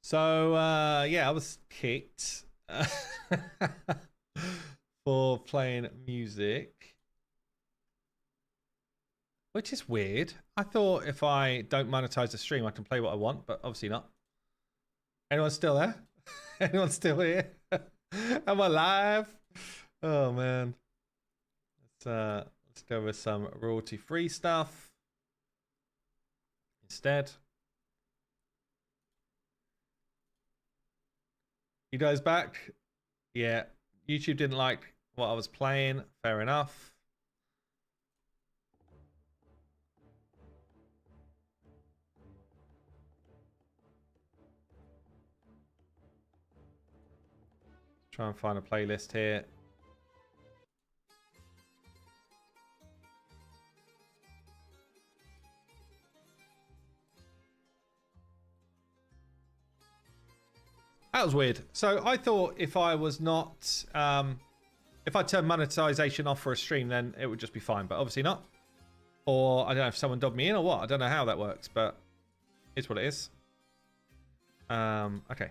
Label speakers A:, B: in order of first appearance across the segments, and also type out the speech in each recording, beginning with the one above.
A: So, yeah, I was kicked for playing music, which is weird. I thought if I don't monetize the stream, I can play what I want, but obviously not. Anyone still there? Anyone still here? Am I live? Oh, man. Let's go with some royalty-free stuff instead. You guys back? Yeah. YouTube didn't like what I was playing. Fair enough. Try and find a playlist here. That was weird. So I thought if I was not, if I turned monetization off for a stream, then it would just be fine, but obviously not. Or I don't know if someone dobbed me in or what. I don't know how that works, but it's what it is. Okay.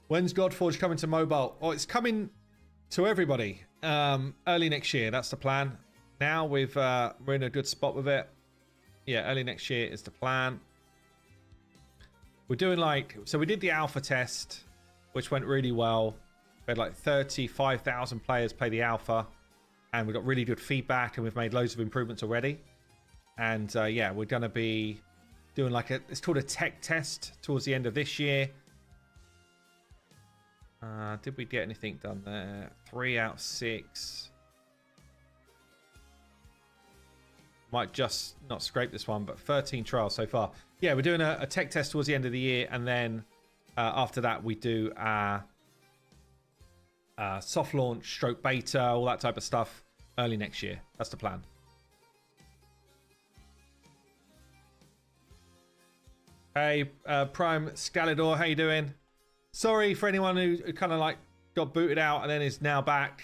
A: When's Godforge coming to mobile? Oh, it's coming to everybody. Early next year. That's the plan. Now we're in a good spot with it. Yeah, early next year is the plan. We're doing so we did the alpha test, which went really well. We had like 35,000 players play the alpha, and we got really good feedback, and we've made loads of improvements already. And yeah, we're going to be doing it's called a tech test towards the end of this year. Did we get anything done there? 3 out of 6. Might just not scrape this one, but 13 trials so far. Yeah, we're doing a tech test towards the end of the year, and then after that we do our soft launch, stroke beta, all that type of stuff early next year. That's the plan. Hey, Prime Scalidor, how you doing? Sorry for anyone who kind of got booted out and then is now back.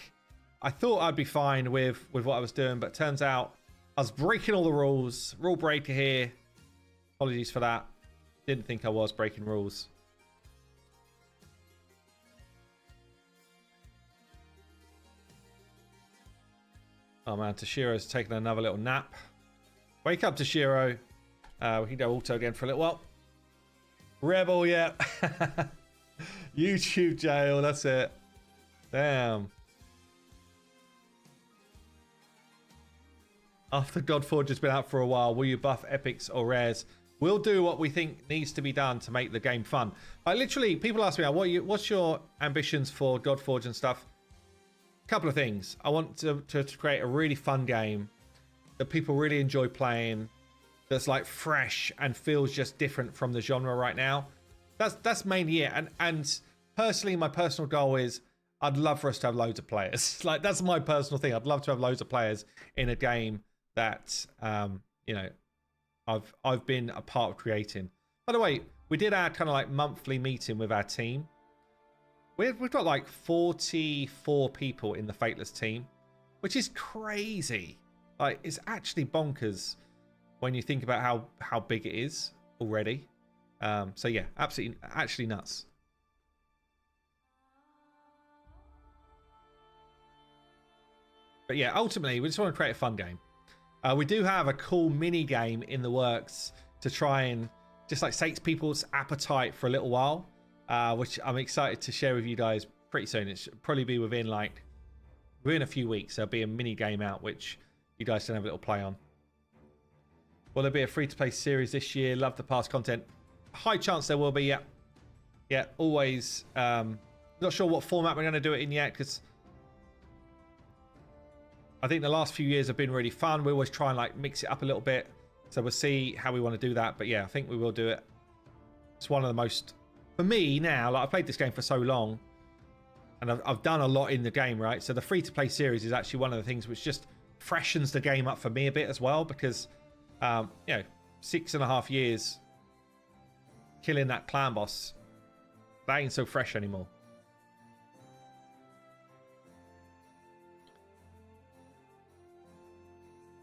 A: I thought I'd be fine with what I was doing, but turns out I was breaking all the rules. Rule breaker here. Apologies for that. Didn't think I was breaking rules. Oh man, Toshiro's taking another little nap. Wake up, Toshiro. We can go auto again for a little while. Rebel, yeah. YouTube jail, that's it. Damn. After Godforge has been out for a while, will you buff epics or rares? We'll do what we think needs to be done to make the game fun. Literally, people ask me, what's your ambitions for Godforge and stuff? A couple of things. I want to create a really fun game that people really enjoy playing, that's fresh and feels just different from the genre right now. That's mainly it. And personally, my personal goal is I'd love for us to have loads of players. That's my personal thing. I'd love to have loads of players in a game that you know, I've been a part of creating. By the way, we did our kind of monthly meeting with our team. We've got 44 people in the Fateless team, which is crazy. It's actually bonkers when you think about how big it is already. So yeah, absolutely, actually nuts. But yeah, ultimately, we just want to create a fun game. We do have a cool mini game in the works to try and just sate people's appetite for a little while, which I'm excited to share with you guys pretty soon. It should probably be within a few weeks. There'll be a mini game out which you guys can have a little play on. Will there be a free-to-play series this year? Love the past content. High chance there will be, yeah. Yeah, always. Not sure what format we're going to do it in yet, because I think the last few years have been really fun. We always try and mix it up a little bit. So we'll see how we want to do that. But yeah, I think we will do it. It's one of the most, for me now, I've played this game for so long, and I've done a lot in the game, right? So the free-to-play series is actually one of the things which just freshens the game up for me a bit as well, because, you know, 6.5 years killing that clan boss, that ain't so fresh anymore.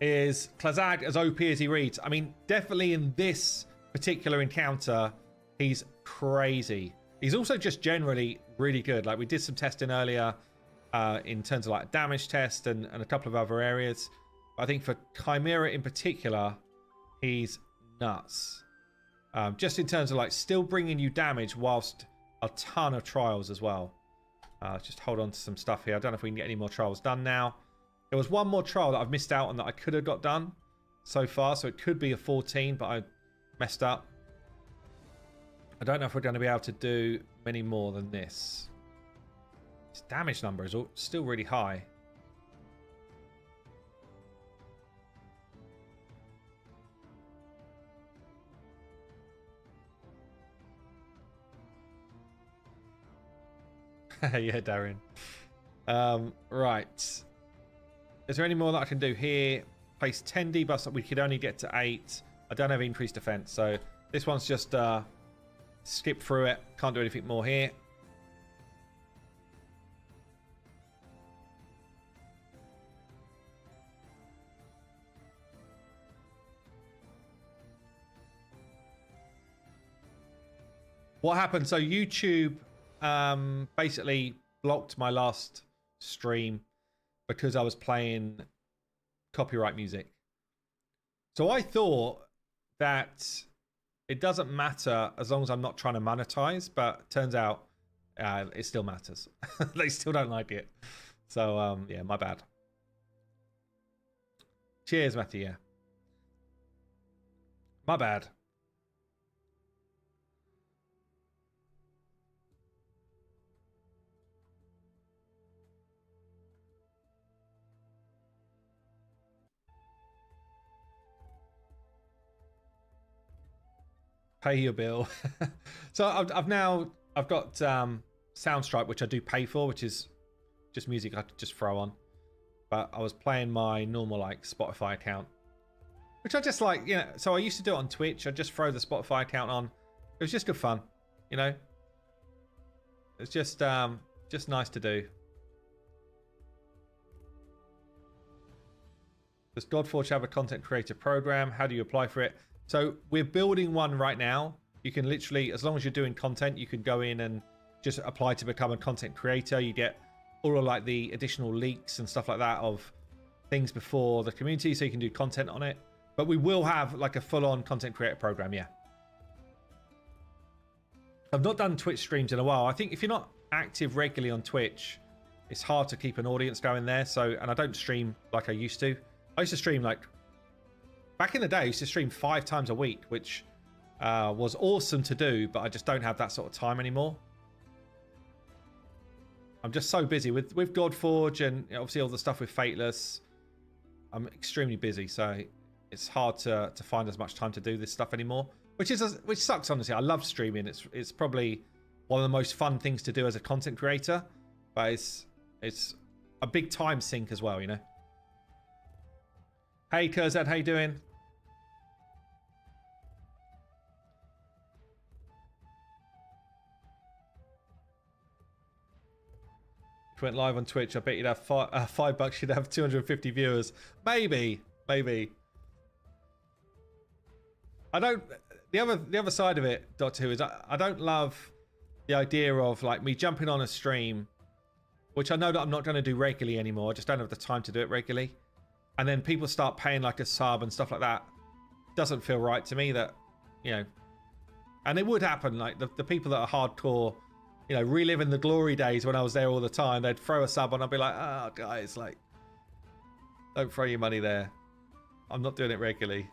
A: Is Klazag as OP as he reads? I mean, definitely in this particular encounter, he's crazy. He's also just generally really good. Like we did some testing earlier in terms of like damage test and a couple of other areas. But I think for Chimera in particular, he's nuts. Just in terms of like still bringing you damage whilst a ton of trials as well. Just hold on to some stuff here. I don't know if we can get any more trials done now. There was one more trial that I've missed out on that I could have got done so far. So it could be a 14, but I messed up. I don't know if we're going to be able to do many more than this. His damage number is still really high. Yeah, Darren. Right. Is there any more that I can do here? Place 10 debuffs that we could only get to 8. I don't have increased defense, so this one's just skip through it. Can't do anything more here. What happened? So YouTube basically blocked my last stream because I was playing copyright music. So I thought that it doesn't matter as long as I'm not trying to monetize, but turns out it still matters. They still don't like it. So yeah, my bad. Cheers, Matthew. Yeah. My bad. Pay your bill. So I've got Soundstripe, which I do pay for, which is just music I could just throw on. But I was playing my normal like Spotify account, which I just like, you know. So I used to do it on Twitch. I'd just throw the Spotify account on. It was just good fun, you know. It's just nice to do. Does Godforge have a content creator program? How do you apply for it? So we're building one right now. You can literally, as long as you're doing content, you can go in and just apply to become a content creator. You get all of like the additional leaks and stuff like that of things before the community, so you can do content on it. But we will have like a full-on content creator program, yeah. I've not done Twitch streams in a while. I think if you're not active regularly on Twitch, it's hard to keep an audience going there. So, and I don't stream like I used to. I used to stream like, back in the day, I used to stream 5 times a week, which was awesome to do, but I just don't have that sort of time anymore. I'm just so busy with Godforge and obviously all the stuff with Fateless. I'm extremely busy, so it's hard to find as much time to do this stuff anymore, which sucks, honestly. I love streaming. It's probably one of the most fun things to do as a content creator, but it's a big time sink as well, you know. Hey Kurzad, how you doing? If you went live on Twitch, I bet you'd have $5. You'd have 250 viewers. Maybe. I don't. The other side of it, Doctor Who, is I don't love the idea of like me jumping on a stream, which I know that I'm not going to do regularly anymore. I just don't have the time to do it regularly. And then people start paying like a sub and stuff like that. Doesn't feel right to me that, you know, and it would happen. Like the people that are hardcore, you know, reliving the glory days when I was there all the time, they'd throw a sub and I'd be like, oh, guys, like, don't throw your money there. I'm not doing it regularly.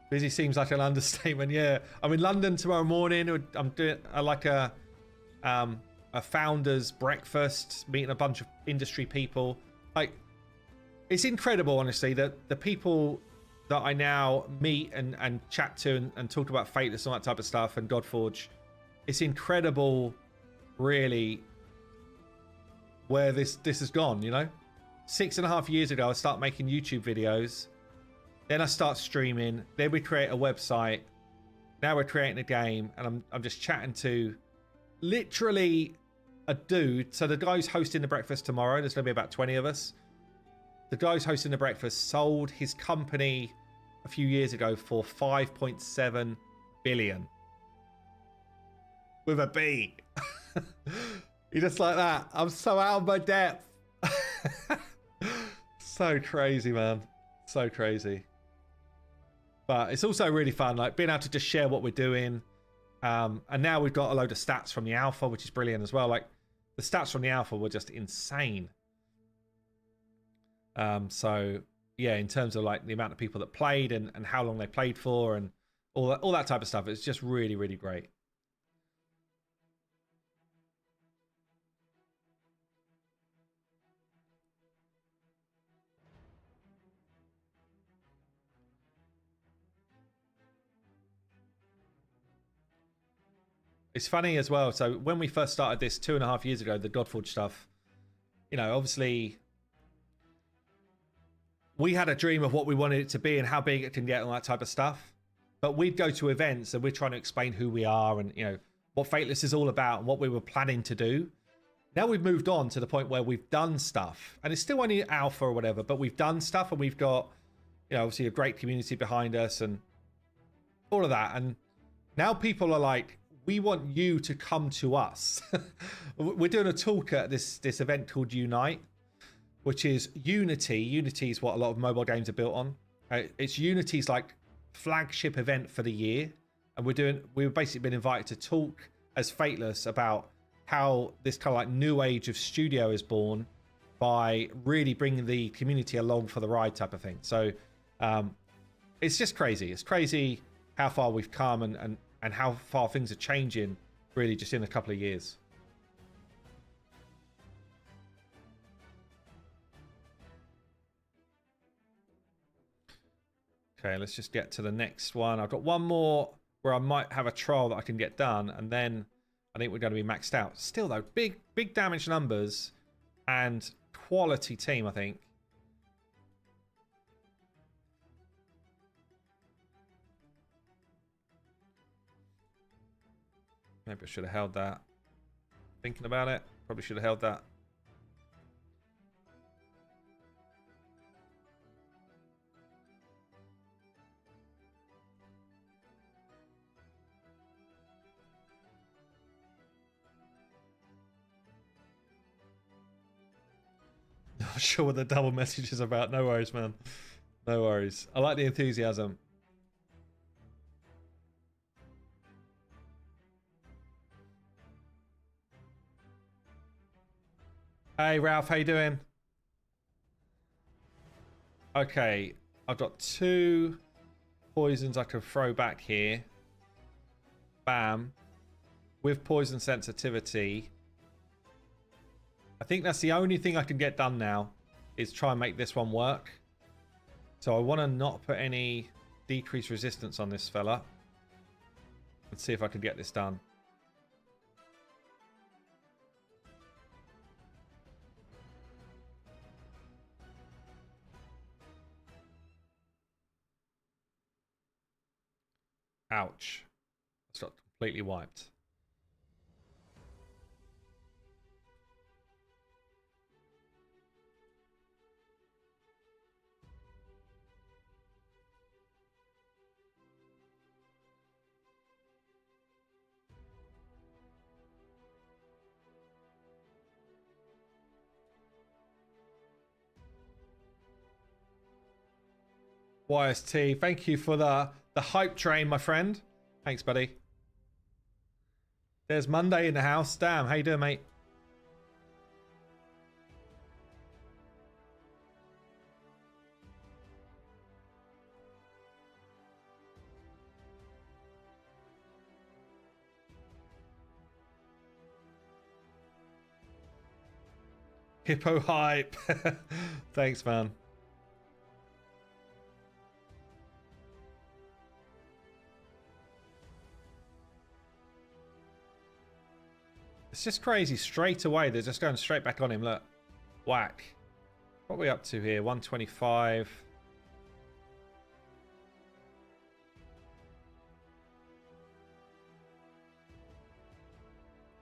A: Busy seems like an understatement. Yeah, I'm in London tomorrow morning. I'm doing like a founders breakfast, meeting a bunch of industry people. Like, it's incredible, honestly, that the people that I now meet and chat to and talk about Fateless and all that type of stuff and Godforge. It's incredible, really, where this has gone, you know? 6.5 years ago, I started making YouTube videos. Then I start streaming. Then we create a website. Now we're creating a game, and I'm just chatting to literally a dude. So the guy who's hosting the breakfast tomorrow, there's going to be about 20 of us. The guy who's hosting the breakfast sold his company a few years ago for 5.7 billion. With a B. You're just like that. I'm so out of my depth. So crazy, man. So crazy. But it's also really fun, like being able to just share what we're doing. And now we've got a load of stats from the alpha, which is brilliant as well. Like the stats from the alpha were just insane. So yeah, in terms of like the amount of people that played and how long they played for and all that type of stuff, it's just really, really great. It's funny as well. So when we first started this 2.5 years ago, the Godforge stuff, you know, obviously we had a dream of what we wanted it to be and how big it can get and all that type of stuff. But we'd go to events and we're trying to explain who we are and, you know, what Fateless is all about and what we were planning to do. Now we've moved on to the point where we've done stuff and it's still only alpha or whatever, but we've done stuff and we've got, you know, obviously a great community behind us and all of that. And now people are like, we want you to come to us. We're doing a talk at this event called Unite, which is Unity. Unity is what a lot of mobile games are built on. It's Unity's like flagship event for the year. And we've basically been invited to talk as Fateless about how this kind of like new age of studio is born by really bringing the community along for the ride type of thing. So it's just crazy. It's crazy how far we've come and how far things are changing really just in a couple of years. Okay, let's just get to the next one. I've got one more where I might have a trial that I can get done, and then I think we're going to be maxed out. Still though, big damage numbers and quality team, I think. Maybe I should have held that. Thinking about it, probably should have held that. Not sure what the double message is about. No worries, man. No worries. I like the enthusiasm. Hey, Ralph, how you doing? Okay, I've got 2 poisons I can throw back here. Bam. With poison sensitivity. I think that's the only thing I can get done now is try and make this one work. So I want to not put any decreased resistance on this fella. Let's see if I can get this done. Ouch. It's got completely wiped. YST, thank you for the hype train, my friend. Thanks, buddy. There's Monday in the house. Damn, how you doing, mate? Hippo hype. Thanks, man. It's just crazy. Straight away, they're just going straight back on him. Look. Whack. What are we up to here? 125.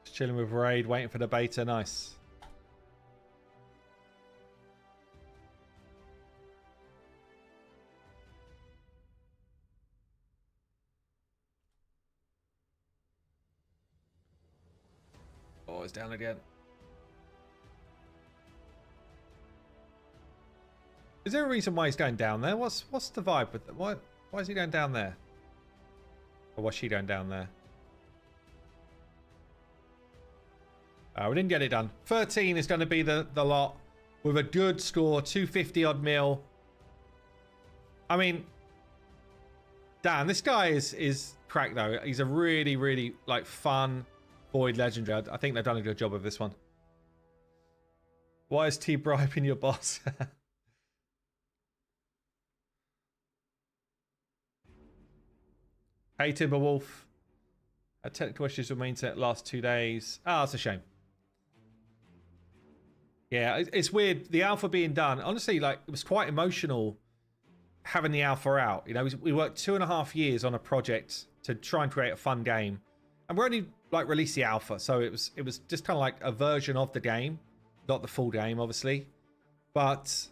A: Let's Chilling with Raid, waiting for the beta. Nice. Oh, it's down again. Is there a reason why he's going down there? What's the vibe with that? Why is he going down there? Or was she going down there? We didn't get it done. 13 is going to be the lot with a good score, 250 odd mil. I mean, damn, this guy is cracked though. He's a really, really like fun Void Legendary. I think they've done a good job of this one. Why is T bribing your boss? Hey Timberwolf. Technical issues with my internet last 2 days. Ah, that's a shame. Yeah, it's weird. The alpha being done, honestly, like it was quite emotional having the alpha out. You know, we worked 2.5 years on a project to try and create a fun game, and we're only like released the alpha, so it was just kind of like a version of the game, not the full game, obviously. But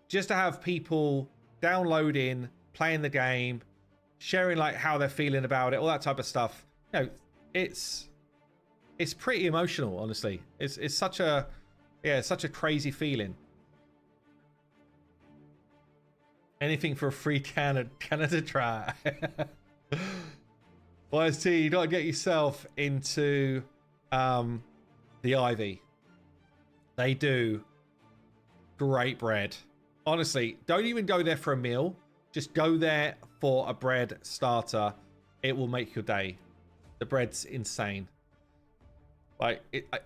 A: just to have people downloading, playing the game, sharing like how they're feeling about it, all that type of stuff. You know, it's pretty emotional, honestly. It's such a such a crazy feeling. Anything for a free Canada try. YST, you gotta get yourself into the Ivy. They do great bread. Honestly, don't even go there for a meal. Just go there for a bread starter. It will make your day. The bread's insane. Like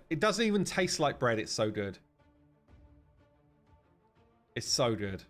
A: it doesn't even taste like bread. It's so good. It's so good.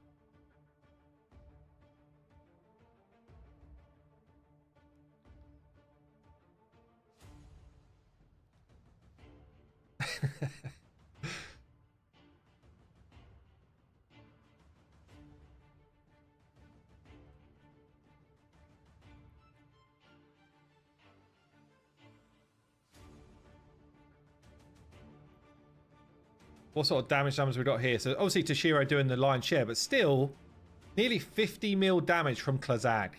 A: What sort of damage numbers we got here? So obviously Toshiro doing the lion's share, but still nearly 50 mil damage from Klazag.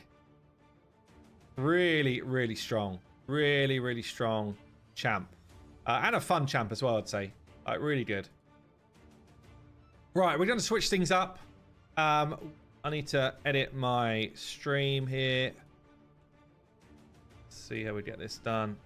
A: Really, really strong. Really, really strong champ. And a fun champ as well, I'd say. Like, really good. Right, we're going to switch things up. I need to edit my stream here. Let's see how we get this done.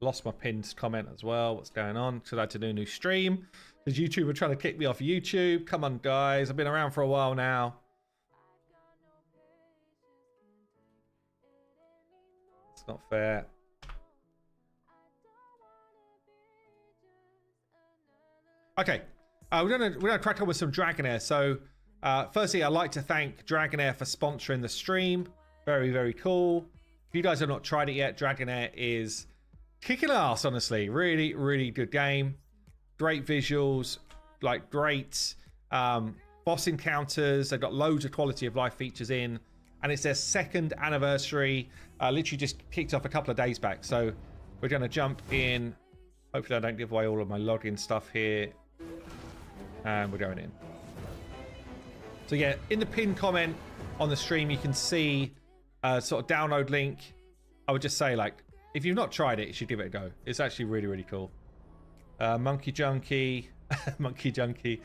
A: Lost my pinned comment as well. What's going on? Should I have to do a new stream? Because YouTube are trying to kick me off YouTube. Come on, guys. I've been around for a while now. It's not fair. Okay. We're gonna crack on with some Dragonheir. So, firstly, I'd like to thank Dragonheir for sponsoring the stream. Very, very cool. If you guys have not tried it yet, Dragonheir is kicking ass, honestly. Really, really good game. Great visuals, like great boss encounters. They've got loads of quality of life features in, and it's their 2nd anniversary. Literally just kicked off a couple of days back. So we're going to jump in. Hopefully I don't give away all of my login stuff here. And we're going in. So yeah, in the pinned comment on the stream, you can see a sort of download link. I would just say, like, if you've not tried it, you should give it a go. It's actually really, really cool. Monkey Junkie. Monkey Junkie.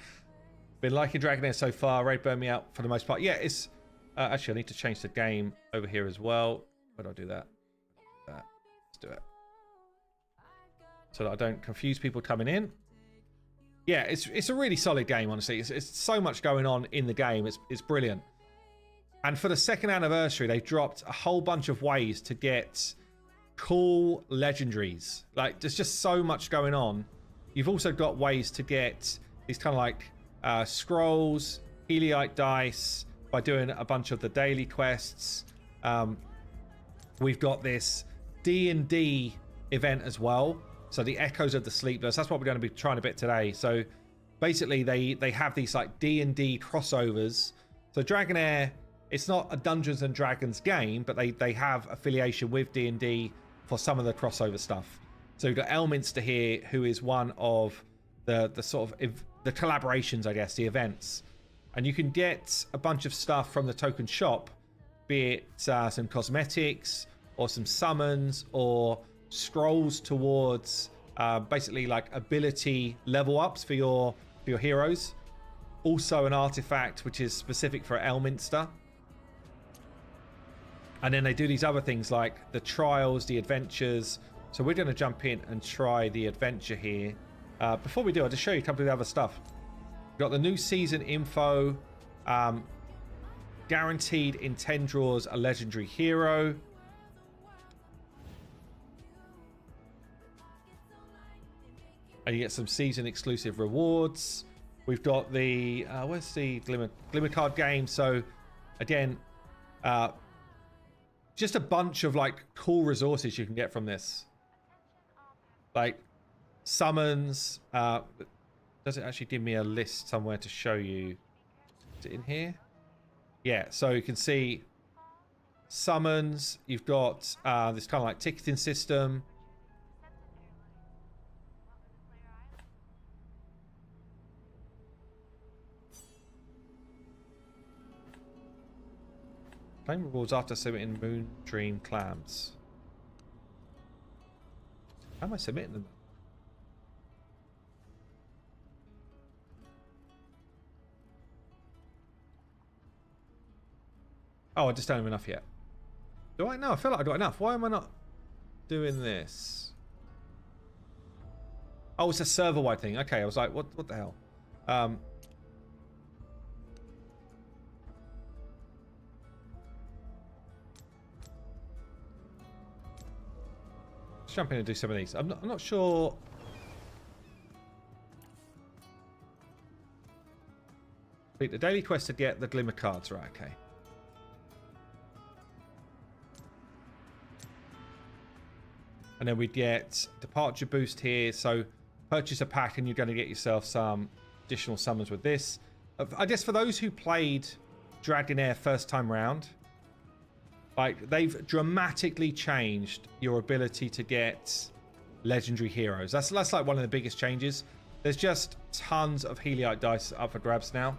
A: Been liking Dragonheir so far. Raid burned me out for the most part. Yeah, it's... actually, I need to change the game over here as well. Where do I do that? Let's do it. So that I don't confuse people coming in. Yeah, it's a really solid game, honestly. It's so much going on in the game. It's brilliant. And for the 2nd anniversary, they dropped a whole bunch of ways to get cool legendaries. Like, there's just so much going on. You've also got ways to get these kind of like scrolls, Heliite dice by doing a bunch of the daily quests. we've got this D&D event as well. So the Echoes of the Sleepless, that's what we're going to be trying a bit today. So basically they have these like D&D crossovers. So Dragonheir, it's not a Dungeons and Dragons game, but they have affiliation with D&D for some of the crossover stuff. So we've got Elminster here, who is one of the sort of the collaborations, I guess, the events. And you can get a bunch of stuff from the token shop, be it some cosmetics or some summons or scrolls towards basically like ability level ups for your heroes. Also an artifact which is specific for Elminster. And then they do these other things like the trials, the adventures. So we're going to jump in and try the adventure here. Before we do, I'll just show you a couple of the other stuff. We've got the new season info. Guaranteed in 10 draws a legendary hero. And you get some season exclusive rewards. We've got the where's the glimmer card game. So again, just a bunch of like cool resources you can get from this, like summons. Does it actually give me a list somewhere to show you? Is it in here? Yeah, so you can see summons. You've got this kind of like ticketing system. Claim rewards after submitting Moon Dream Clams. How am I submitting them? Oh, I just don't have enough yet. Do I? No, I feel like I got enough. Why am I not doing this? Oh, it's a server-wide thing. Okay, I was like, what the hell? Let's jump in and do some of these. I'm not sure. Wait, the daily quest to get the glimmer cards, right? Okay. And then we get departure boost here. So purchase a pack and you're going to get yourself some additional summons with this. I guess for those who played Dragonheir first time round, like they've dramatically changed your ability to get legendary heroes. That's like one of the biggest changes. There's just tons of Heliite dice up for grabs now.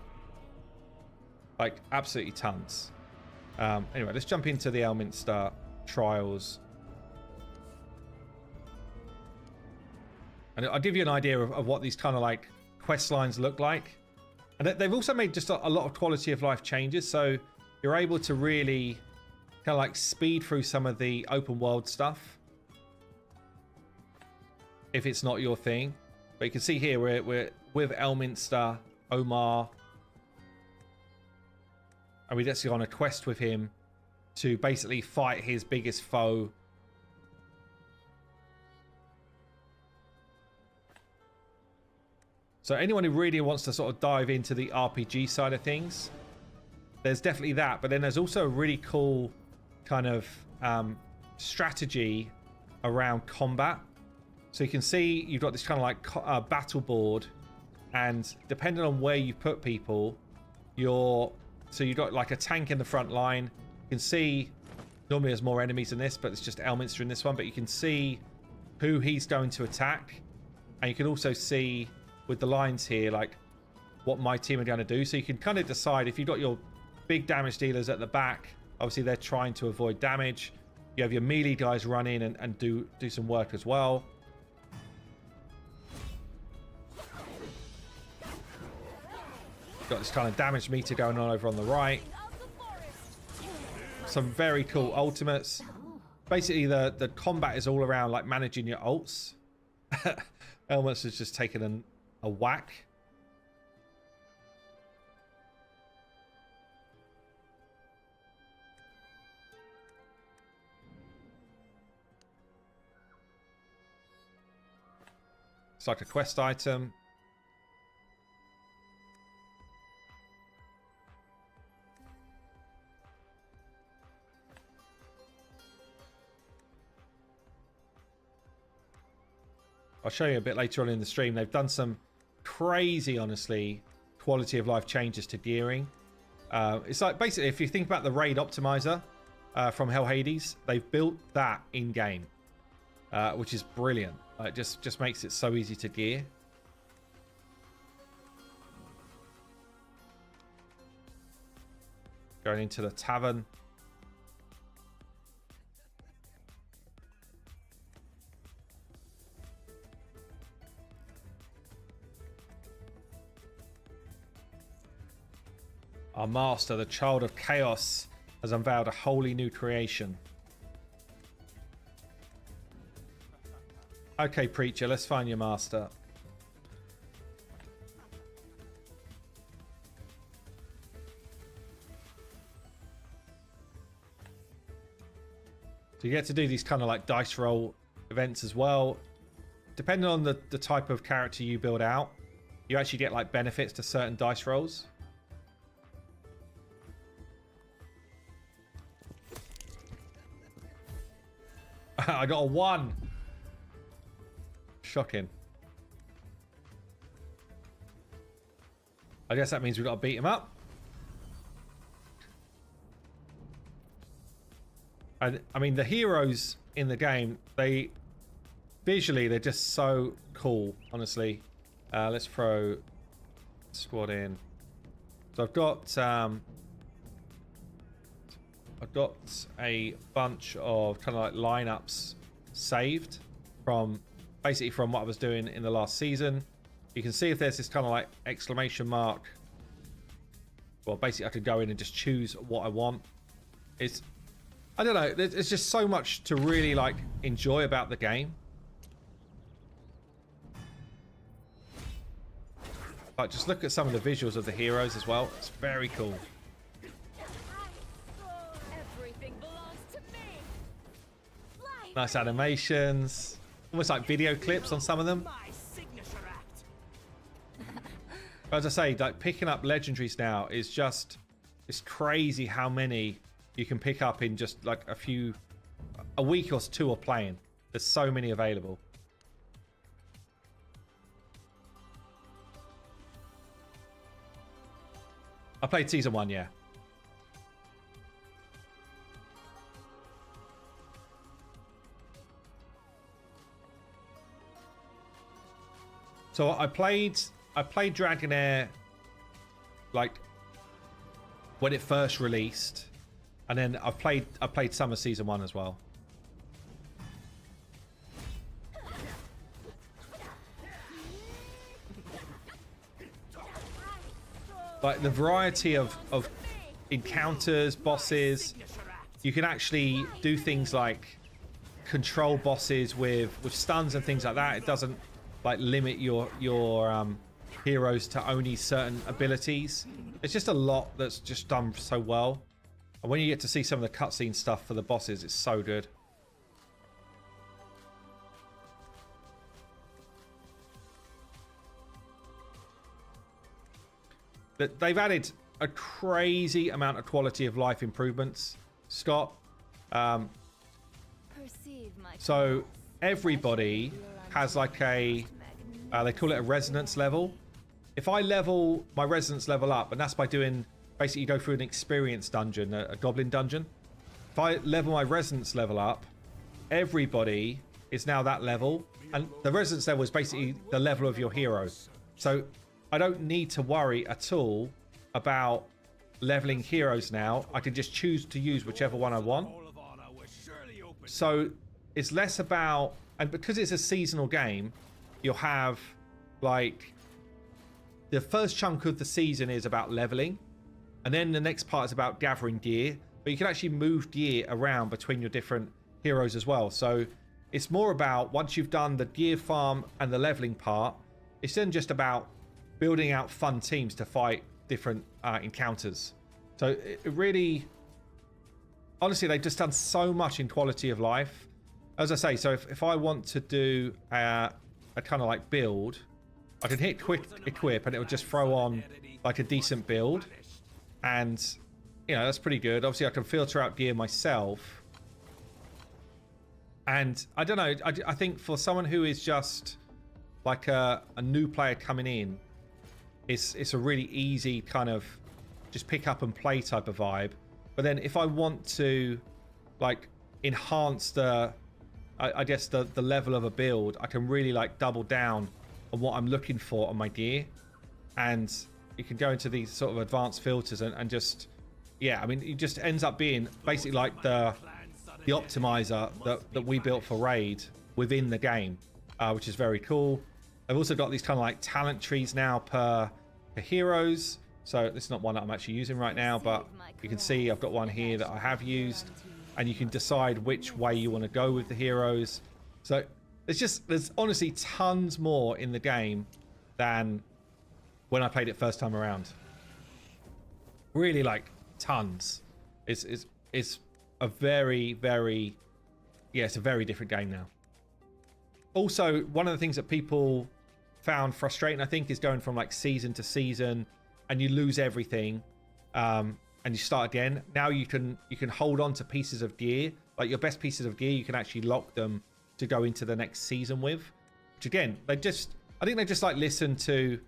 A: Like absolutely tons. Anyway, let's jump into the Elminster trials. And I'll give you an idea of what these kind of like quest lines look like. And they've also made just a lot of quality of life changes. So you're able to really kind of like speed through some of the open world stuff. If it's not your thing. But you can see here we're with Elminster, Omar. And we just go on a quest with him to basically fight his biggest foe. So anyone who really wants to sort of dive into the RPG side of things, there's definitely that. But then there's also a really cool kind of strategy around combat. So you can see you've got this kind of like battle board, and depending on where you put people, so you've got like a tank in the front line. You can see normally there's more enemies in this, but it's just Elminster in this one. But you can see who he's going to attack, and you can also see with the lines here like what my team are going to do. So you can kind of decide if you've got your big damage dealers at the back. Obviously they're trying to avoid damage. You have your melee guys run in and do some work as well. Got this kind of damage meter going on over on the right. Some very cool ultimates. Basically the combat is all around like managing your ults. Elminster has just taken a whack. It's like a quest item. I'll show you a bit later on in the stream. They've done some crazy, honestly, quality of life changes to gearing. It's like basically if you think about the raid optimizer from Hell Hades, they've built that in game, which is brilliant. It just makes it so easy to gear. Going into the tavern. Our master, the child of chaos, has unveiled a wholly new creation. Okay, preacher, let's find your master. So you get to do these kind of like dice roll events as well. Depending on the type of character you build out, you actually get like benefits to certain dice rolls. I got a 1. Shocking. I guess that means we've got to beat him up. And I mean, the heroes in the game, visually, they're just so cool, honestly. Let's throw squad in. So I've got a bunch of kind of like lineups saved from basically from what I was doing in the last season. You can see if there's this kind of like exclamation mark. Well, basically I could go in and just choose what I want. I don't know, there's just so much to really like enjoy about the game. Like just look at some of the visuals of the heroes as well. It's very cool. Nice animations. Almost like video clips on some of them. As I say, like picking up legendaries now is just, it's crazy how many you can pick up in just like a week or two of playing. There's so many available. I played season 1, yeah. So I played Dragonheir like when it first released, and then I played Summer Season 1 as well. Like the variety of encounters, bosses, you can actually do things like control bosses with stuns and things like that. It doesn't like limit your heroes to only certain abilities. It's just a lot that's just done so well. And when you get to see some of the cutscene stuff for the bosses, it's so good. But they've added a crazy amount of quality of life improvements, Scott. So everybody has like a, they call it a resonance level. If I level my resonance level up, and that's by doing, basically you go through an experience dungeon, a goblin dungeon. If I level my resonance level up, everybody is now that level. And the resonance level is basically the level of your hero. So I don't need to worry at all about leveling heroes now. I can just choose to use whichever one I want. So it's less about, and because it's a seasonal game, you'll have like the first chunk of the season is about leveling, and then the next part is about gathering gear, but you can actually move gear around between your different heroes as well. So it's more about, once you've done the gear farm and the leveling part, it's then just about building out fun teams to fight different encounters. So it really, honestly, they've just done so much in quality of life. As I say, so if I want to do a kind of like build, I can hit quick equip and it will just throw on like a decent build. And, you know, that's pretty good. Obviously, I can filter out gear myself. And I don't know, I think for someone who is just like a new player coming in, it's a really easy kind of just pick up and play type of vibe. But then if I want to like enhance I guess the level of a build, I can really like double down on what I'm looking for on my gear, and you can go into these sort of advanced filters and just, yeah, I mean, it just ends up being basically like the optimizer that we built for Raid within the game, which is very cool. I've also got these kind of like talent trees now per heroes. So this is not one that I'm actually using right now, but you can see I've got one here that I have used, and you can decide which way you want to go with the heroes. So there's honestly tons more in the game than when I played it first time around. Really, like, tons. It's a very, very, yeah, it's a very different game now. Also, one of the things that people found frustrating, I think, is going from like season to season and you lose everything, and you start again. Now you can hold on to pieces of gear, like your best pieces of gear, you can actually lock them to go into the next season with. Which again, I think they just like listened to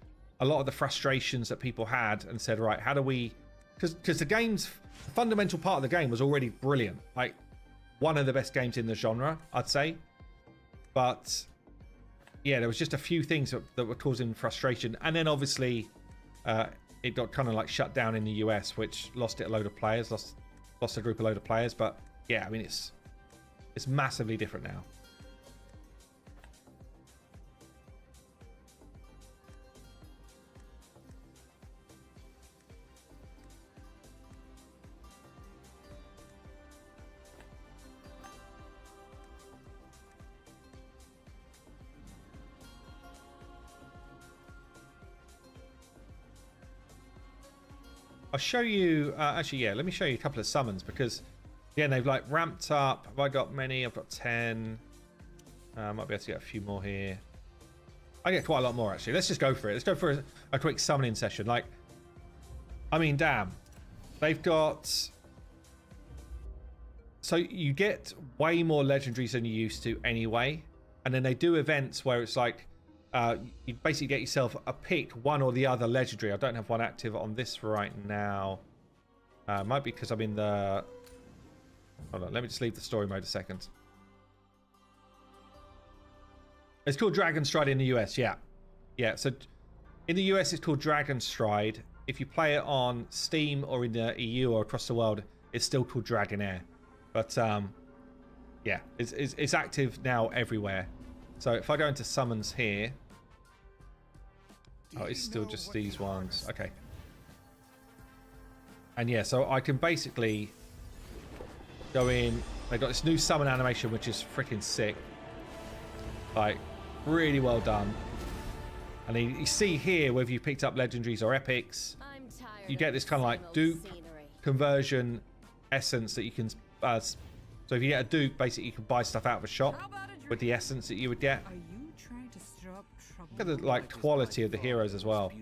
A: a lot of the frustrations that people had and said, right, how do we, because the fundamental part of the game was already brilliant, like one of the best games in the genre, I'd say. But yeah, there was just a few things that were causing frustration, and then obviously it got kind of like shut down in the US, which lost it a load of players, lost a group a load of players. But yeah, I mean, it's massively different now. I'll show you, actually, yeah, let me show you a couple of summons, because, yeah, they've, like, ramped up. Have I got many? I've got 10. Might be able to get a few more here. I get quite a lot more, actually. Let's just go for it. Let's go for a quick summoning session. Like, I mean, damn. They've got... So you get way more legendaries than you used to anyway. And then they do events where it's like... you basically get yourself a pick one or the other legendary. I don't have one active on this right now. Might be because I'm in the... Hold on, let me just leave the story mode a second. It's called Dragonstride in the US, yeah. Yeah, so in the US it's called Dragonstride. If you play it on Steam or in the EU or across the world, it's still called Dragonheir. But yeah, it's active now everywhere. So if I go into summons here... Oh, it's still just these ones. Okay. And yeah, so I can basically go in. They got this new summon animation, which is freaking sick. Like, really well done. And then you see here, whether you picked up legendaries or epics, you get this kind of like dupe conversion essence that you can... so if you get a dupe, basically you can buy stuff out of a shop with the essence that you would get. Look at the like quality of the heroes as well.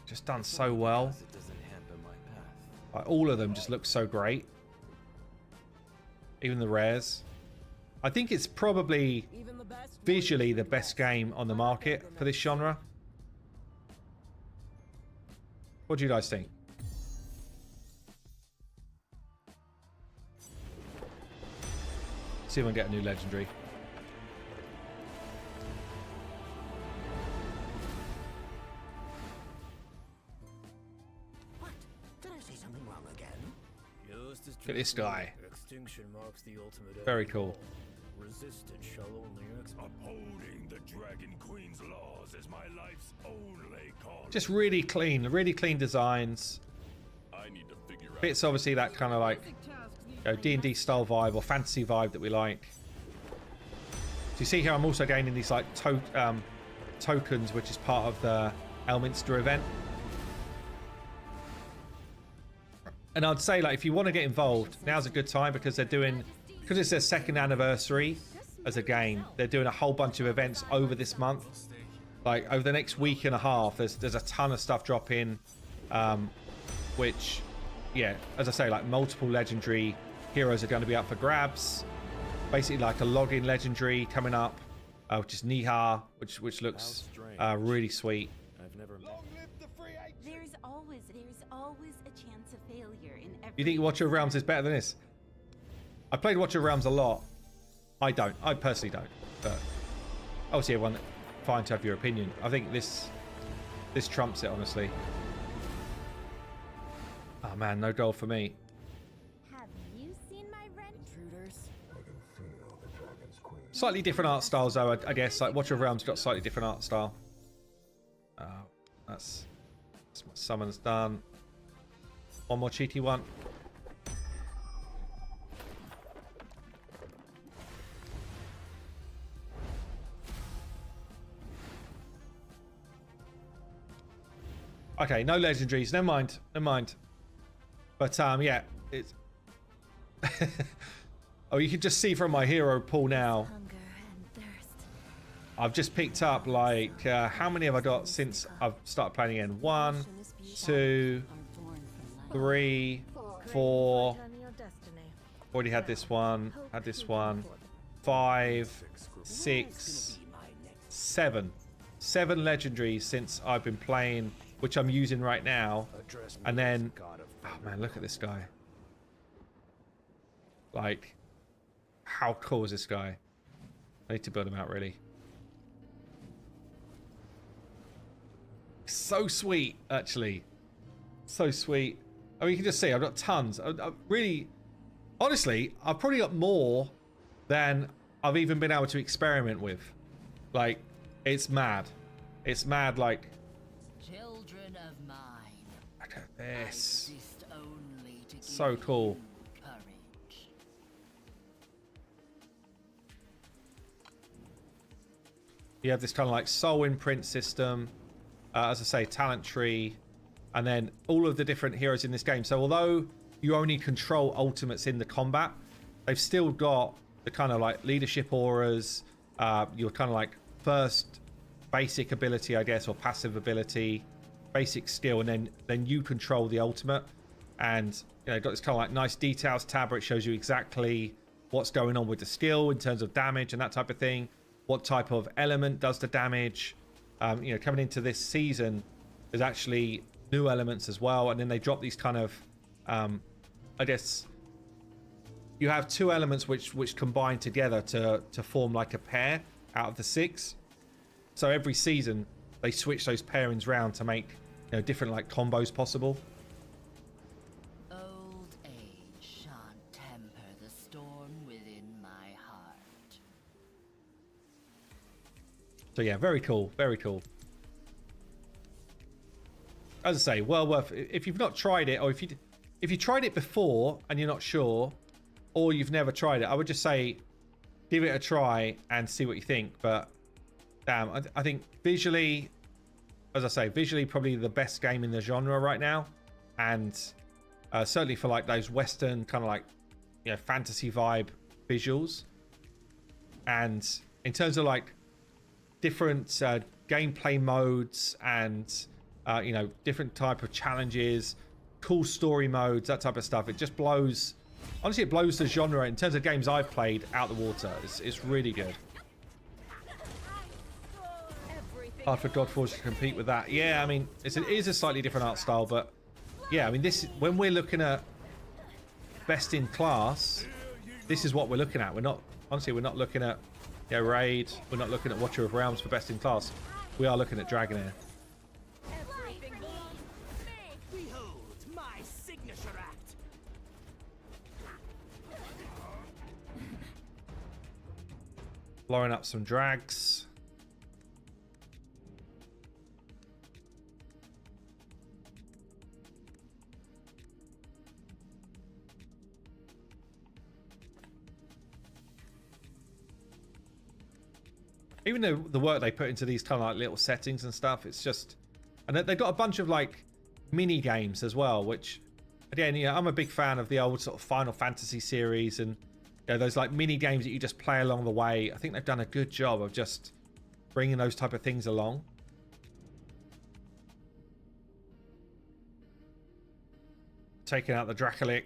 A: Just done so well. Like, all of them just look so great. Even the rares. I think it's probably visually the best game on the market for this genre. What do you guys think? See if I can get a new legendary. Look at this guy. Very cool.
B: Upholding the Dragon Queen's laws is my life's only calling.
A: Just really clean designs.
B: I need to figure out.
A: Fits obviously that kind of like, you know, D&D style vibe or fantasy vibe that we like. So you see here I'm also gaining these like tokens, which is part of the Elminster event. And I'd say, like, if you want to get involved, now's a good time, because they're doing, because it's their second anniversary as a game, they're doing a whole bunch of events over this month. Like, over the next week and a half, there's a ton of stuff dropping, which, yeah, as I say, like, multiple legendary heroes are going to be up for grabs. Basically, like a login legendary coming up. which is Nihar, which looks really sweet.
B: I've never met.
C: There's always a chance of failure in every.
A: You think Watcher of Realms is better than this? I played Watcher of Realms a lot. I don't. I personally don't. But obviously, everyone fine to have your opinion. I think this trumps it, honestly. Oh man, no goal for me.
C: Have you seen my rent? Intruders.
A: Slightly different art styles, though. I guess like Watcher of Realms got slightly different art style. That's what summon's done. One more cheaty one. Okay, no legendaries. Never mind. Never mind. But yeah, it's. Oh, you can just see from my hero pool now.
C: Hunger and thirst.
A: I've just picked up like how many have I got since I've started playing again? 1, 2, 3, 4. Already had this one. Had this one. 5, 6, 7. 7 legendaries since I've been playing, which I'm using right now. And then, oh man, look at this guy. Like, how cool is this guy? I need to build him out, really. So sweet, actually. So sweet. I mean, you can just see I've got tons. I really, honestly, I've probably got more than I've even been able to experiment with. Like, it's mad. It's mad, like...
D: Children of mine.
A: Look at this.
D: Exist only to
A: So
D: give
A: cool.
D: you courage.
A: You have this kind of like soul imprint system. As I say, talent tree. And then all of the different heroes in this game. So although you only control ultimates in the combat, they've still got the kind of like leadership auras. Your kind of like first basic ability, I guess, or passive ability, basic skill, and then you control the ultimate. And you know, got this kind of like nice details tab where it shows you exactly what's going on with the skill in terms of damage and that type of thing. What type of element does the damage? You know, coming into this season, there's actually new elements as well, and then they drop these kind of, I guess, you have 2 elements which combine together to form like a pair out of the 6. So every season they switch those pairings round to make, you know, different like combos possible.
D: Old age shan't temper the storm within my heart.
A: So yeah, very cool, very cool. As I say, well worth. If you've not tried it, or if you tried it before and you're not sure, or you've never tried it, I would just say give it a try and see what you think. But damn, I think visually, as I say, visually probably the best game in the genre right now, and certainly for like those Western kind of like, you know, fantasy vibe visuals. And in terms of like different gameplay modes and you know, different type of challenges, cool story modes, that type of stuff, it just blows. Honestly, it blows the genre in terms of games I've played out the water. It's really good. Hard for Godforge to compete with that. Yeah, I mean, it is a slightly different art style, but yeah, I mean, this, when we're looking at best in class, this is what we're looking at. We're not, honestly, we're not looking at, yeah, Raid. We're not looking at Watcher of Realms for best in class. We are looking at Dragonheir.
E: Behold my signature act.
A: Blowing up some drags. Even though the work they put into these kind of like little settings and stuff, it's just, and they've got a bunch of like mini games as well, which again, you know, I'm a big fan of the old sort of Final Fantasy series, and you know, those like mini games that you just play along the way. I think they've done a good job of just bringing those type of things along. Taking out the Dracolic.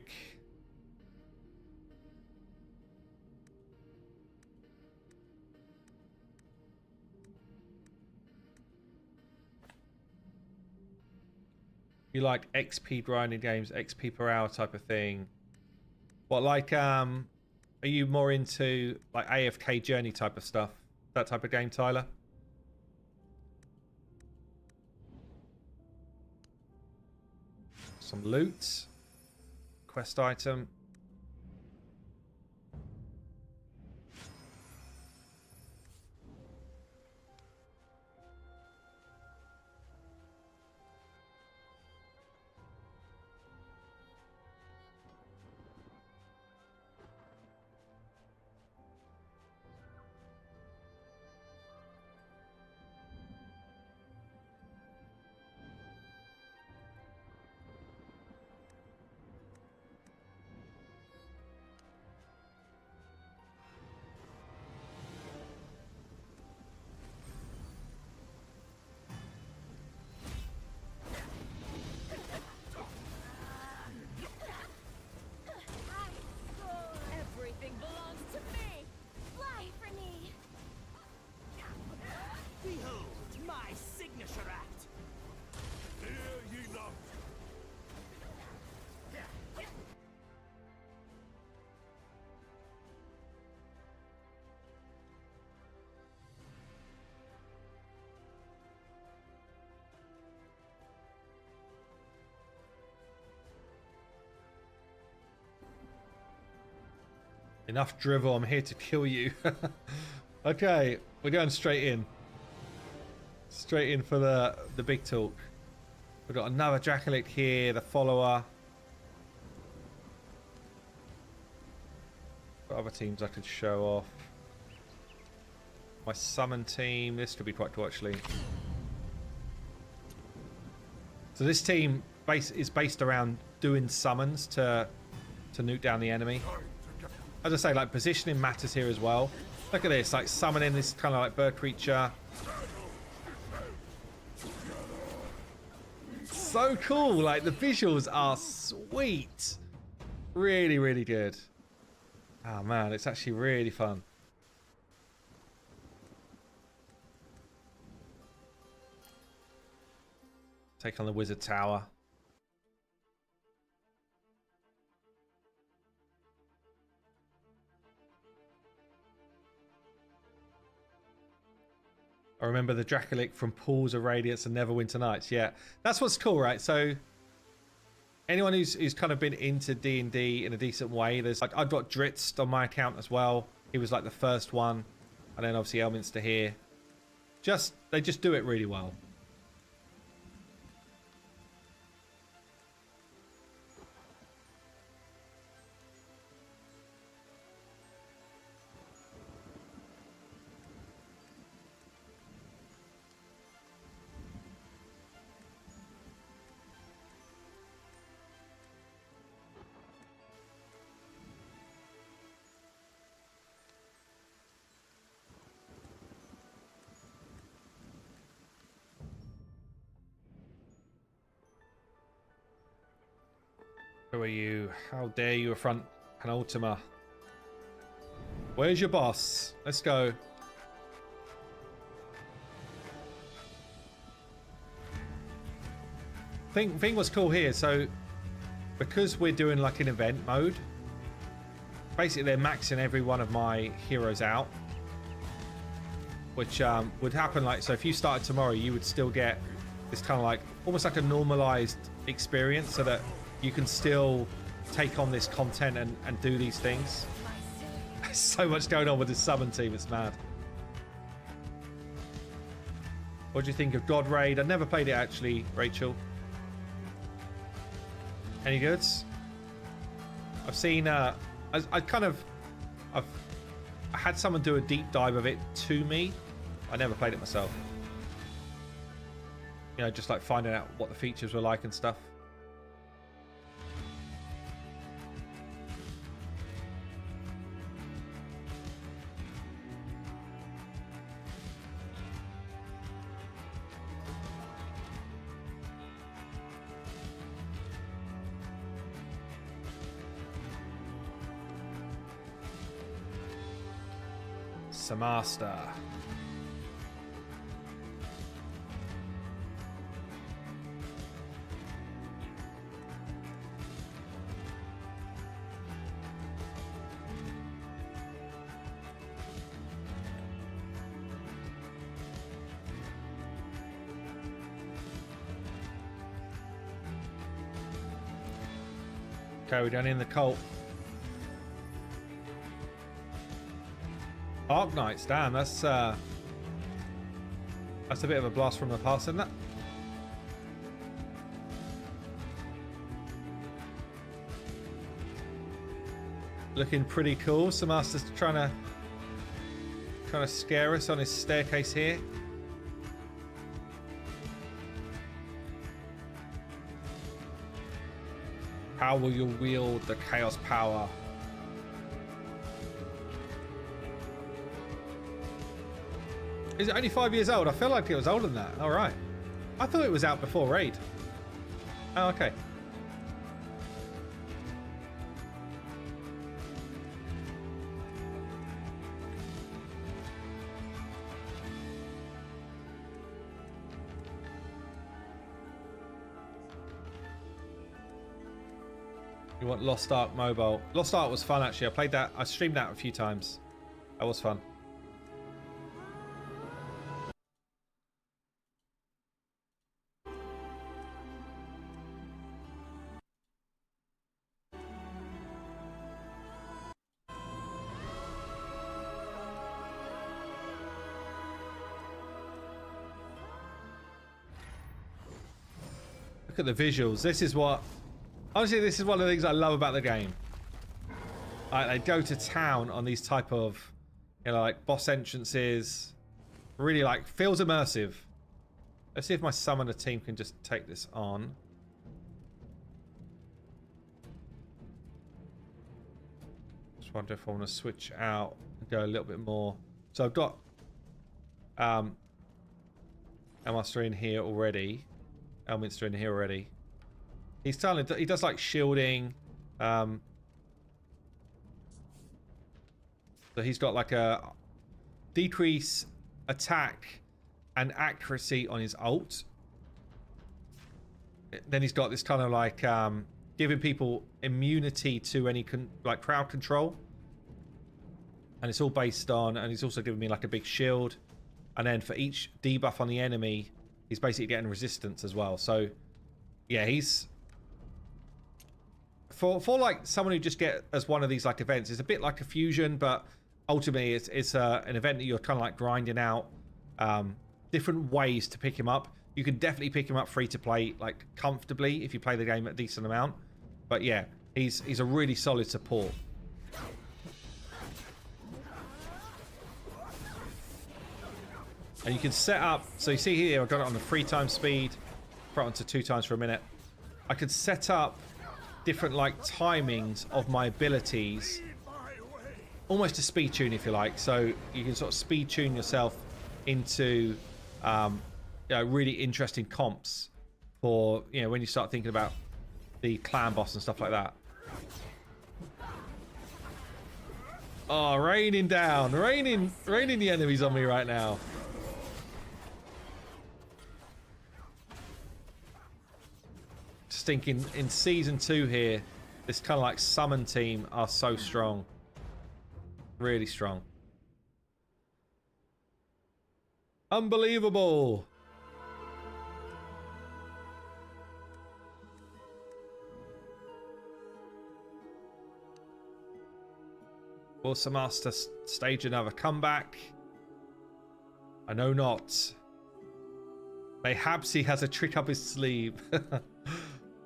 A: You like XP grinding games, XP per hour type of thing. What, like, are you more into like AFK journey type of stuff? That type of game, Tyler? Some loot. Quest item.
C: Everything belongs to me. Fly for me.
E: Behold my signature act.
B: Hear ye not.
A: Enough drivel, I'm here to kill you. Okay, we're going straight in. Straight in for the big talk. We've got another Dracolich here, the follower. What other teams I could show off? My summon team, this could be quite cool actually. So this team is based around doing summons to nuke down the enemy. As I say, like positioning matters here as well. Look at this, like summoning this kind of like bird creature. So cool, like the visuals are sweet. Really, really good. Oh man, it's actually really fun. Take on the wizard tower. I remember the Dracolich from Pools of Radiance and Neverwinter Nights. Yeah, that's what's cool, right? So anyone who's kind of been into D&D in a decent way, there's like I've got Dritz on my account as well. He was like the first one, and then obviously Elminster here. They just do it really well. Who are you? How dare you affront Penultima? Where's your boss? Let's go. Thing what's cool here, so because we're doing like an event mode, basically they're maxing every one of my heroes out, which would happen like, so if you started tomorrow you would still get this kind of like almost like a normalized experience so that you can still take on this content and do these things. There's so much going on with this summon team, it's mad. What do you think of God Raid? I never played it actually, Rachel. Any goods? I've seen I had someone do a deep dive of it to me. I never played it myself. You know, just like finding out what the features were like and stuff. Master. Okay, we're down in the cult. Arc Knights, damn, that's a bit of a blast from the past, isn't it? Looking pretty cool. Samaster's trying to scare us on his staircase here. How will you wield the chaos power? Is it only 5 years old? I feel like it was older than that. All right. I thought it was out before Raid. Oh, okay. You want Lost Ark Mobile? Lost Ark was fun, actually. I played that. I streamed that a few times. That was fun. Look at the visuals. This is what... Honestly, this is one of the things I love about the game. They go to town on these type of, you know, like boss entrances. Really, like, feels immersive. Let's see if my summoner team can just take this on. Just wonder if I want to switch out and go a little bit more. So I've got Elminster in here already. Elminster in here already. He's telling, he does like shielding. So he's got like a decrease attack and accuracy on his ult. Then he's got this kind of like giving people immunity to any like crowd control. And it's all based on, and he's also giving me like a big shield. And then for each debuff on the enemy, he's basically getting resistance as well. So yeah, he's... For like someone who just get as one of these like events, it's a bit like a fusion, but ultimately it's an event that you're kind of like grinding out different ways to pick him up. You can definitely pick him up free to play like comfortably if you play the game at a decent amount. But yeah, he's a really solid support. And you can set up, so you see here I've got it on the 3 times speed, put it onto 2 times for a minute. I could set up different like timings of my abilities, almost a speed tune if you like, so you can sort of speed tune yourself into you know, really interesting comps for, you know, when you start thinking about the clan boss and stuff like that. Oh, raining down, raining the enemies on me right now. Just thinking in season 2 here, this kind of like summon team are so strong. Really strong. Unbelievable. Will Samaster stage another comeback? I know not. Mayhaps he has a trick up his sleeve.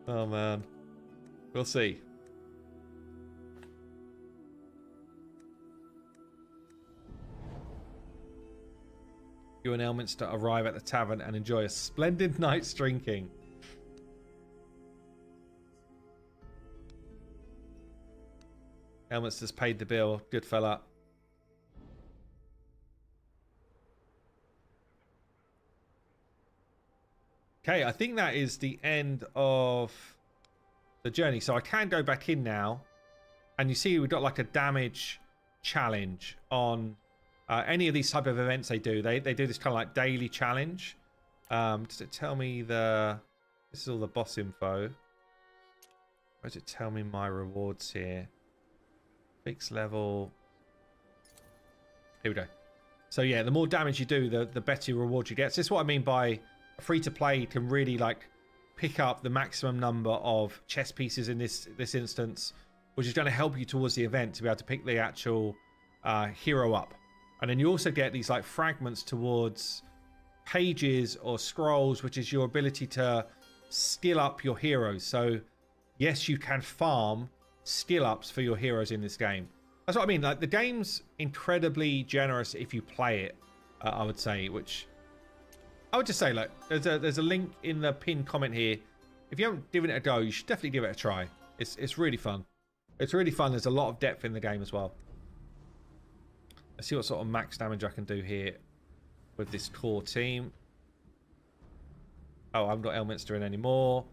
A: Oh man, we'll see. You and Elminster arrive at the tavern and enjoy a splendid night's drinking. Elminster's paid the bill. Good fella. Okay, I think that is the end of the journey. So I can go back in now. And you see we've got like a damage challenge on any of these type of events they do. They do this kind of like daily challenge. Does it tell me the... This is all the boss info. Or does it tell me my rewards here? Fixed level. Here we go. So yeah, the more damage you do, the better reward you get. So this is what I mean by free to play can really like pick up the maximum number of chess pieces in this instance, which is going to help you towards the event to be able to pick the actual hero up. And then you also get these like fragments towards pages or scrolls, which is your ability to skill up your heroes. So yes, you can farm skill ups for your heroes in this game. That's what I mean. Like, the game's incredibly generous if you play it, I would say. Which I would just say, look, there's a link in the pinned comment here. If you haven't given it a go, you should definitely give it a try. It's really fun. It's really fun. There's a lot of depth in the game as well. Let's see what sort of max damage I can do here with this core team. Oh, I haven't got Elminster in anymore.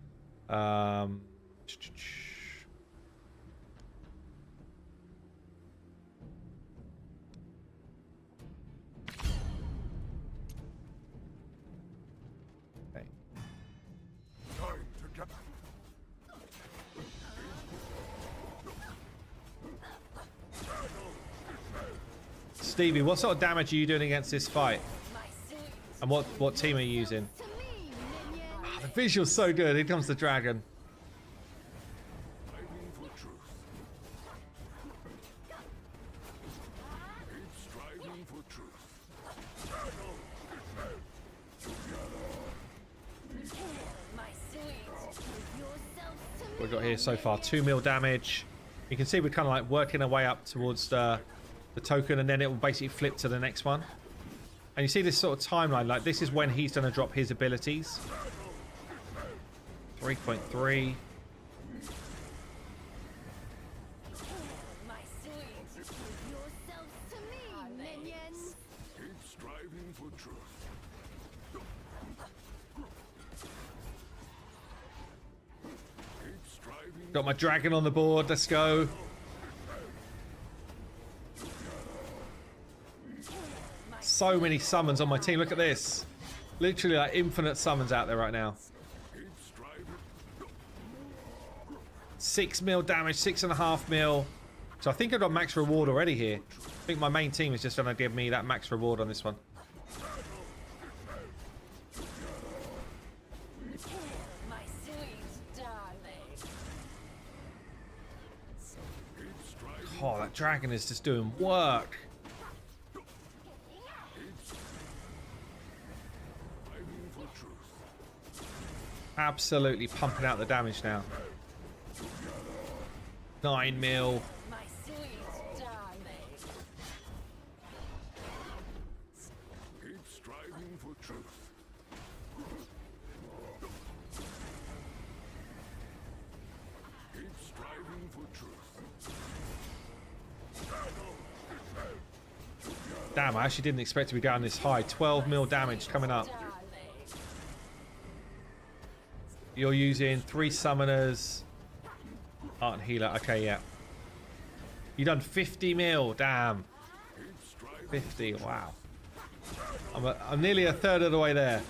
A: Stevie, what sort of damage are you doing against this fight? And what team are you using? Oh, the visual's so good. Here comes the dragon. We've got here so far 2 mil damage. You can see we're kind of like working our way up towards the token, and then it will basically flip to the next one. And you see this sort of timeline, like this is when he's going to drop his abilities. 3.3. Got my dragon on the board, let's go. So many summons on my team. Look at this. Literally like infinite summons out there right now. 6 mil damage, 6.5 mil. So I think I've got max reward already here. I think my main team is just going to give me that max reward on this one. Oh, that dragon is just doing work. Absolutely pumping out the damage now. 9 mil. Damn, I actually didn't expect to be going this high. 12 mil damage coming up. You're using 3 summoners. Art and healer. Okay, yeah. You done 50 mil. Damn. 50. Wow. I'm nearly a third of the way there.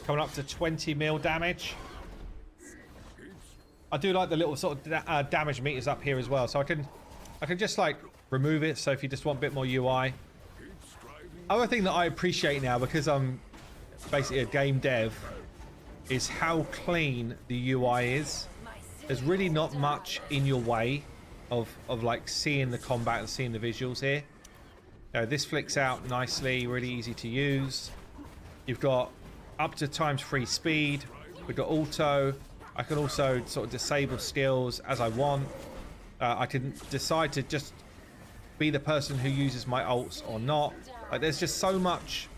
A: Coming up to 20 mil damage. I do like the little sort of damage meters up here as well, so I can just like remove it. So if you just want a bit more UI. Other thing that I appreciate now, because I'm basically a game dev, is how clean the UI is. There's really not much in your way of like seeing the combat and seeing the visuals here. This flicks out nicely, really easy to use. You've got up to ×3 speed. We've got auto. I can also sort of disable skills as I want. I can decide to just be the person who uses my ults or not. Like, there's just so much.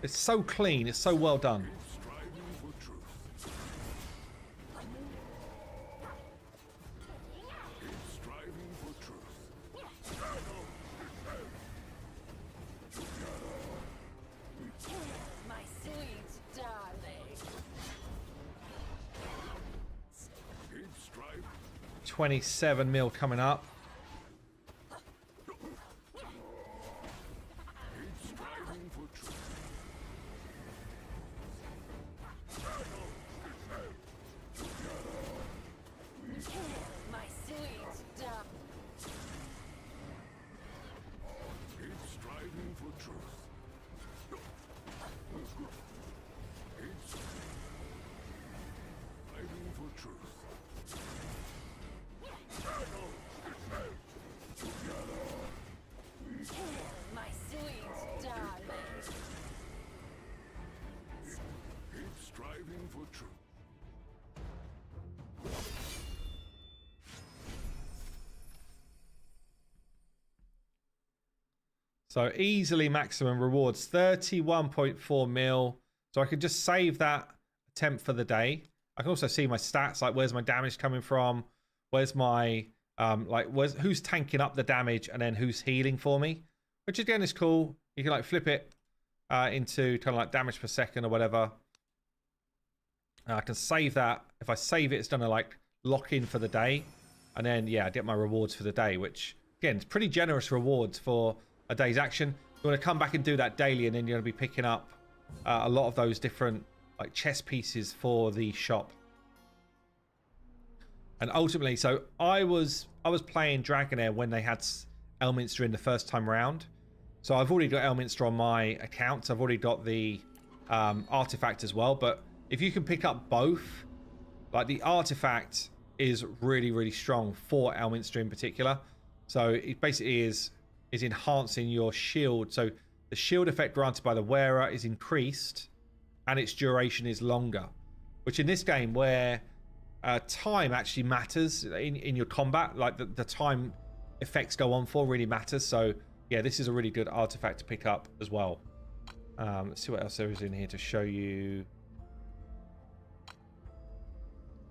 A: It's so clean. It's so well done. 27 mil coming up.
D: My sweet dove.
B: Keep striving for truth. Keep striving for truth.
D: My sweet darling.
B: Keep striving for truth.
A: So easily maximum rewards, 31.4 mil. So I could just save that attempt for the day. I can also see my stats, like where's my damage coming from, where's my who's tanking up the damage, and then who's healing for me, which again is cool. You can like flip it into kind of like damage per second or whatever. I can save that. If I save it, it's gonna like lock in for the day, and then yeah, I get my rewards for the day, which again is pretty generous rewards for a day's action. You want to come back and do that daily, and then you're going to be picking up a lot of those different like chess pieces for the shop. And ultimately, so I was playing Dragonheir when they had Elminster in the first time round. So I've already got Elminster on my account. I've already got the artifact as well. But if you can pick up both, like the artifact is really, really strong for Elminster in particular. So it basically is enhancing your shield. So the shield effect granted by the wearer is increased and its duration is longer, which in this game where time actually matters in your combat, like the time effects go on for really matters. So yeah, this is a really good artifact to pick up as well. Let's see what else there is in here to show you.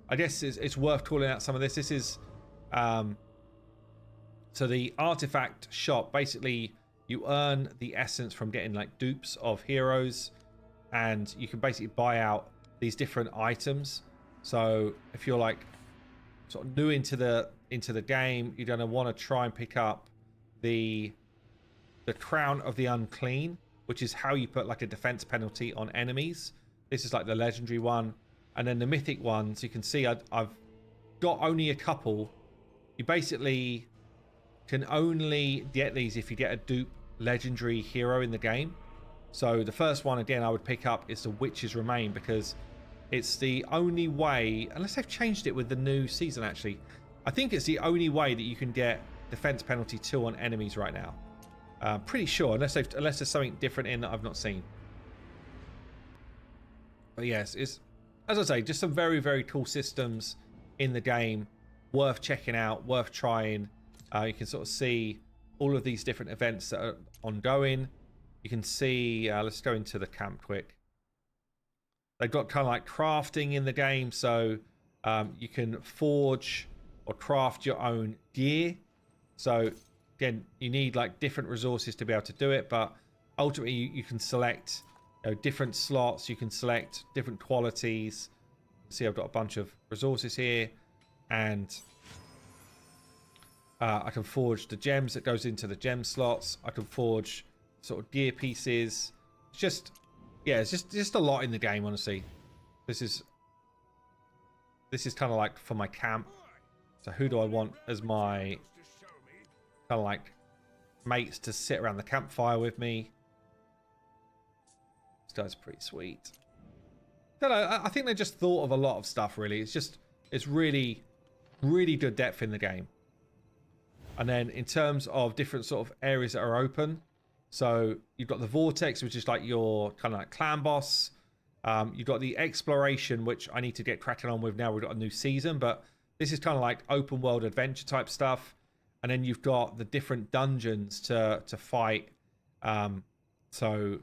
A: I guess it's worth calling out some of this. This is so the artifact shop, basically you earn the essence from getting like dupes of heroes, and you can basically buy out these different items. So if you're like sort of new into the game, you're going to want to try and pick up the Crown of the Unclean, which is how you put like a defense penalty on enemies. This is like the legendary one, and then the mythic ones. You can see I've got only a couple. You basically can only get these if you get a dupe legendary hero in the game. So the first one again I would pick up is the Witch's Remain, because it's the only way, unless they've changed it with the new season actually, I think it's the only way that you can get defense penalty 2 on enemies right now. Pretty sure, unless there's something different in that I've not seen. But yes, it's, as I say, just some very, very cool systems in the game, worth checking out, worth trying. You can sort of see all of these different events that are ongoing. You can see, let's go into the camp quick. They've got kind of like crafting in the game, so you can forge or craft your own gear. So again, you need like different resources to be able to do it, but ultimately you can select different slots. You can select different qualities. See, I've got a bunch of resources here, and I can forge the gems that goes into the gem slots. I can forge sort of gear pieces. It's just, yeah, it's just a lot in the game, honestly. This is kind of like for my camp. So who do I want as my kind of like mates to sit around the campfire with me? This guy's pretty sweet. I don't know, I think they just thought of a lot of stuff, really. It's really, really good depth in the game. And then in terms of different sort of areas that are open, so you've got the Vortex, which is like your kind of like clan boss. You've got the Exploration, which I need to get cracking on with now. We've got a new season, but this is kind of like open world adventure type stuff. And then you've got the different dungeons to fight. So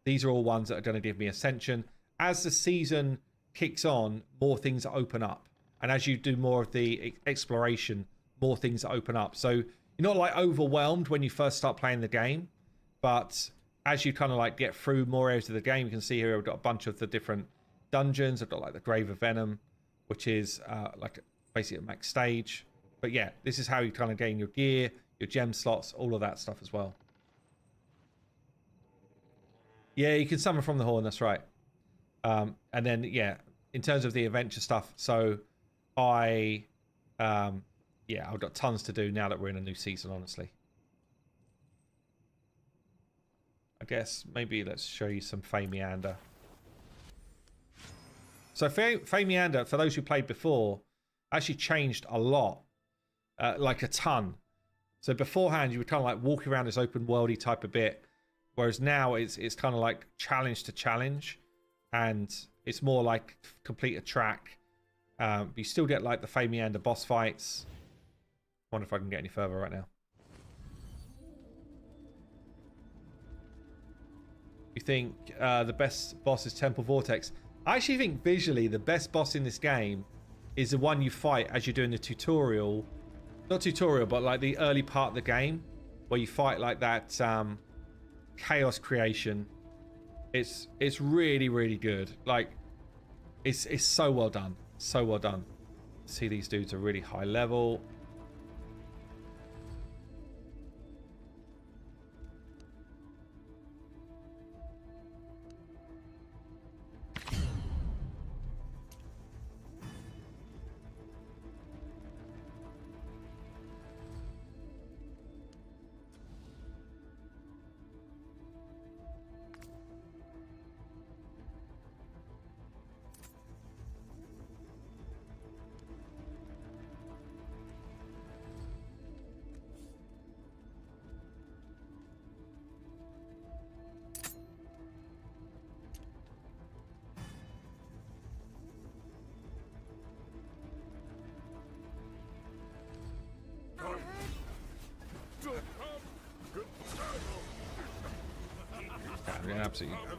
A: these are all ones that are going to give me Ascension. As the season kicks on, more things open up. And as you do more of the exploration, more things open up. So you're not like overwhelmed when you first start playing the game, but as you kind of like get through more areas of the game, you can see here I've got a bunch of the different dungeons. I've got like the Grave of Venom, which is like basically at max stage. But yeah, this is how you kind of gain your gear, your gem slots, all of that stuff as well. Yeah, you can summon from the horn, that's right. And then, yeah, in terms of the adventure stuff, so yeah, I've got tons to do now that we're in a new season, honestly. I guess maybe let's show you some Fae Meander. So Fae Meander, for those who played before, actually changed a lot, like a ton. So beforehand, you would kind of like walk around this open worldy type of bit, whereas now it's kind of like challenge to challenge, and it's more like complete a track. You still get like the Fae Meander boss fights. Wonder if I can get any further right now. You think the best boss is Temple Vortex? I actually think visually the best boss in this game is the one you fight as you're doing the tutorial. Not tutorial, but like the early part of the game where you fight like that chaos creation. It's really, really good. Like it's so well done. So well done. See, these dudes are really high level.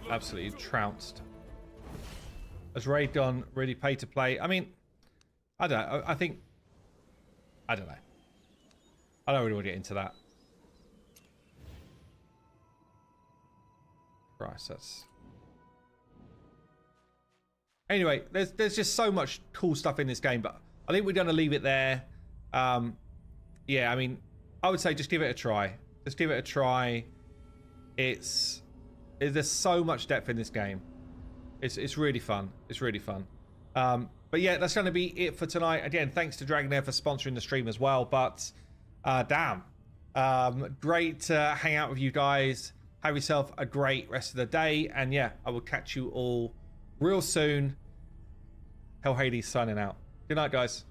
A: Absolutely trounced. Has Raid gone really pay to play? I mean, I don't know. I don't know. I don't really want to get into that. Christ, that's... Anyway, there's just so much cool stuff in this game, but I think we're going to leave it there. Yeah, I mean, I would say just give it a try. Just give it a try. There's so much depth in this game. It's really fun. It's really fun. But yeah, that's going to be it for tonight. Again, thanks to Dragonheir for sponsoring the stream as well. But damn, great to hang out with you guys. Have yourself a great rest of the day. And yeah, I will catch you all real soon. Hell Hades signing out. Good night, guys.